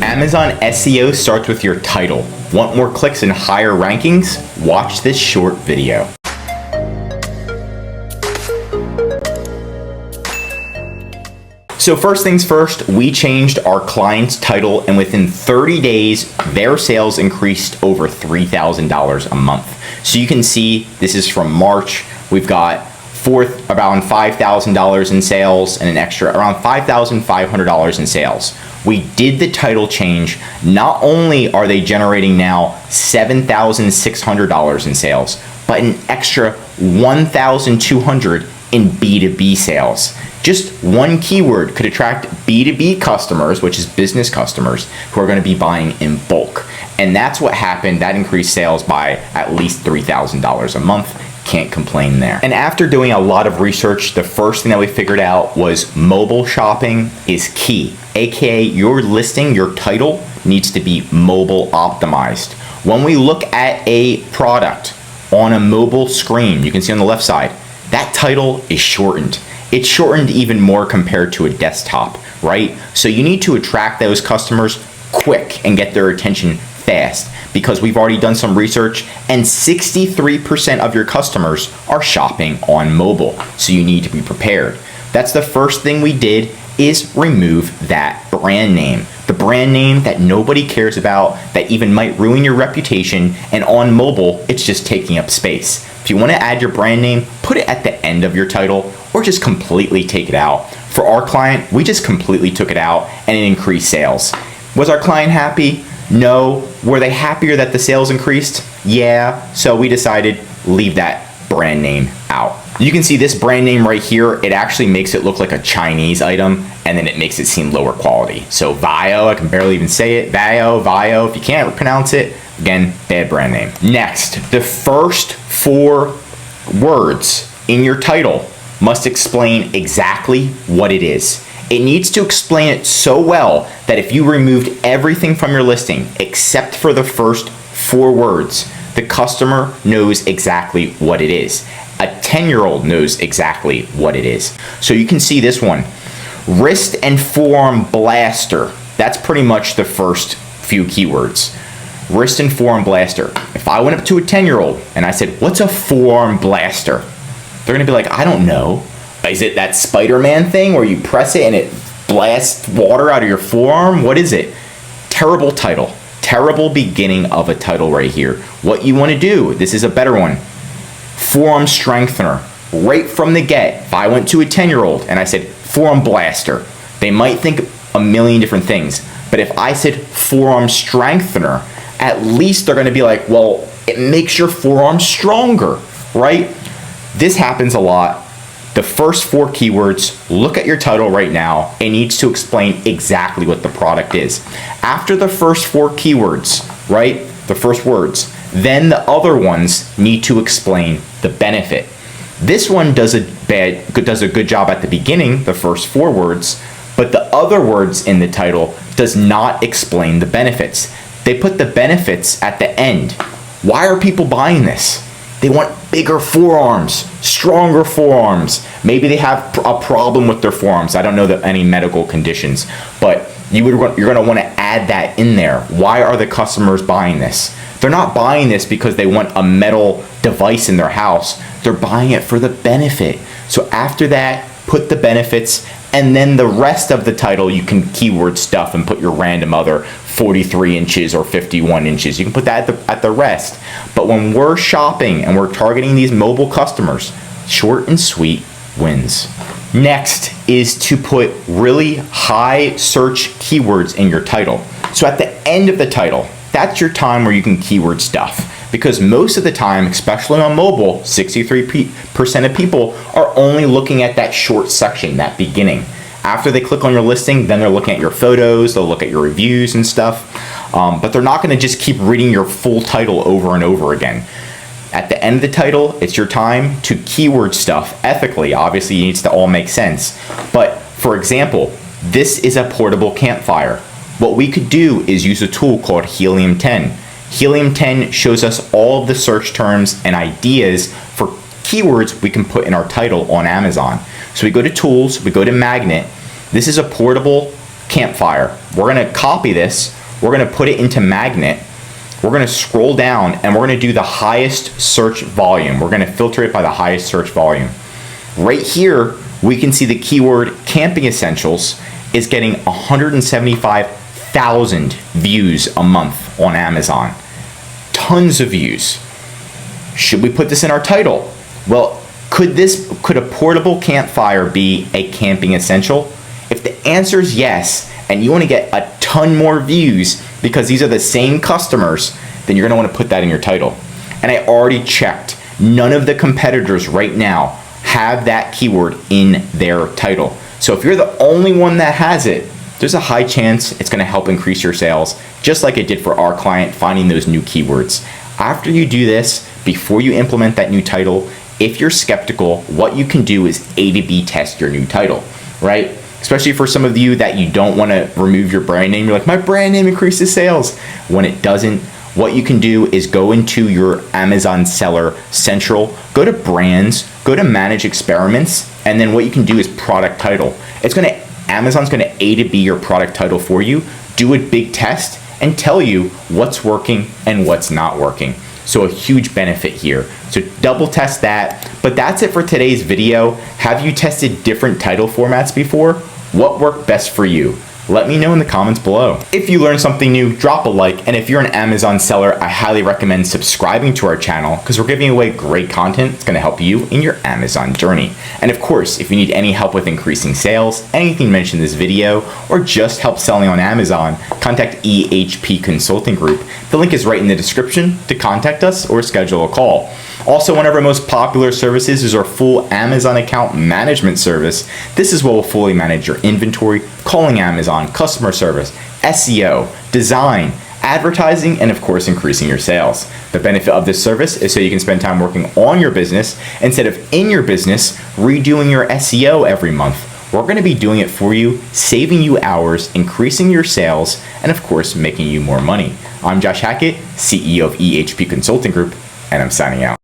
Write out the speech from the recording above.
Amazon SEO starts with your title. Want more clicks and higher rankings? Watch this short video. So first things first, we changed our client's title, and within 30 days, their sales increased over $3,000 a month. So you can see this is from March. We've got around $5,000 in sales and an extra around $5,500 in sales. We did the title change. Not only are they generating now $7,600 in sales, but an extra $1,200 in B2B sales. Just one keyword could attract B2B customers, which is business customers, who are going to be buying in bulk. And that's what happened. That increased sales by at least $3,000 a month. Can't complain there. And after doing a lot of research, the first thing that we figured out was mobile shopping is key. AKA your listing, your title needs to be mobile optimized. When we look at a product on a mobile screen, you can see on the left side, that title is shortened. It's shortened even more compared to a desktop, right? So you need to attract those customers quick and get their attention fast, because we've already done some research and 63% of your customers are shopping on mobile. So you need to be prepared. That's the first thing we did, is remove that brand name. The brand name that nobody cares about, that even might ruin your reputation, and on mobile, it's just taking up space. If you want to add your brand name, put it at the end of your title or just completely take it out. For our client, we just completely took it out and it increased sales. Was our client happy? No. Were they happier that the sales increased? Yeah. So we decided leave that brand name out. You can see this brand name right here. It actually makes it look like a Chinese item, and then it makes it seem lower quality. So Vio, I can barely even say it. Vio, if you can't pronounce it, again, bad brand name. Next, the first 4 words in your title must explain exactly what it is. It needs to explain it so well that if you removed everything from your listing except for the first 4 words, the customer knows exactly what it is. A 10-year-old knows exactly what it is. So you can see this one, wrist and forearm blaster. That's pretty much the first few keywords. Wrist and forearm blaster. If I went up to a 10-year-old and I said, what's a forearm blaster? They're gonna be like, I don't know. Is it that Spider-Man thing where you press it and it blasts water out of your forearm? What is it? Terrible title. Terrible beginning of a title right here. What you want to do, this is a better one. Forearm strengthener. Right from the get, if I went to a 10-year-old and I said forearm blaster, they might think a million different things. But if I said forearm strengthener, at least they're going to be like, well, it makes your forearm stronger, right? This happens a lot. The first 4 keywords, look at your title right now. It needs to explain exactly what the product is. After the first 4 keywords, right, the first words, then the other ones need to explain the benefit. This one does a good job at the beginning, the first 4 words, but the other words in the title does not explain the benefits. They put the benefits at the end. Why are people buying this? They want bigger forearms, stronger forearms. Maybe they have a problem with their forearms. I don't know any medical conditions, but you're going to want to add that in there. Why are the customers buying this? They're not buying this because they want a metal device in their house. They're buying it for the benefit. So after that, put the benefits, and then the rest of the title, you can keyword stuff and put your random other 43 inches or 51 inches. You can put that at the rest. But when we're shopping and we're targeting these mobile customers, short and sweet wins. Next is to put really high search keywords in your title. So at the end of the title, that's your time where you can keyword stuff. Because most of the time, especially on mobile, 63% of people are only looking at that short section, that beginning. After they click on your listing, then they're looking at your photos, they'll look at your reviews and stuff, but they're not gonna just keep reading your full title over and over again. At the end of the title, it's your time to keyword stuff ethically. Obviously, it needs to all make sense. But for example, this is a portable campfire. What we could do is use a tool called Helium 10. Helium 10 shows us all of the search terms and ideas for keywords we can put in our title on Amazon. So we go to tools, we go to magnet. This is a portable campfire. We're gonna copy this, we're gonna put it into Magnet, we're gonna scroll down, and we're gonna do the highest search volume. We're gonna filter it by the highest search volume. Right here, we can see the keyword camping essentials is getting 175,000 views a month on Amazon. Tons of views. Should we put this in our title? Well, could a portable campfire be a camping essential? If the answer is yes, and you want to get a ton more views because these are the same customers, then you're going to want to put that in your title. And I already checked. None of the competitors right now have that keyword in their title. So if you're the only one that has it, there's a high chance it's going to help increase your sales, just like it did for our client finding those new keywords. After you do this, before you implement that new title, if you're skeptical, what you can do is A to B test your new title, right? Especially for some of you that you don't want to remove your brand name. You're like, my brand name increases sales. When it doesn't, what you can do is go into your Amazon Seller Central, go to brands, go to manage experiments, and then what you can do is product title. Amazon's gonna A to B your product title for you, do a big test, and tell you what's working and what's not working. So a huge benefit here. So double test that. But that's it for today's video. Have you tested different title formats before? What worked best for you? Let me know in the comments below. If you learned something new, drop a like, and if you're an Amazon seller, I highly recommend subscribing to our channel because we're giving away great content that's gonna help you in your Amazon journey. And of course, if you need any help with increasing sales, anything mentioned in this video, or just help selling on Amazon, contact EHP Consulting Group. The link is right in the description to contact us or schedule a call. Also, one of our most popular services is our full Amazon account management service. This is what will fully manage your inventory, calling Amazon, customer service, SEO, design, advertising, and of course, increasing your sales. The benefit of this service is so you can spend time working on your business instead of in your business, redoing your SEO every month. We're going to be doing it for you, saving you hours, increasing your sales, and of course, making you more money. I'm Josh Hackett, CEO of EHP Consulting Group, and I'm signing out.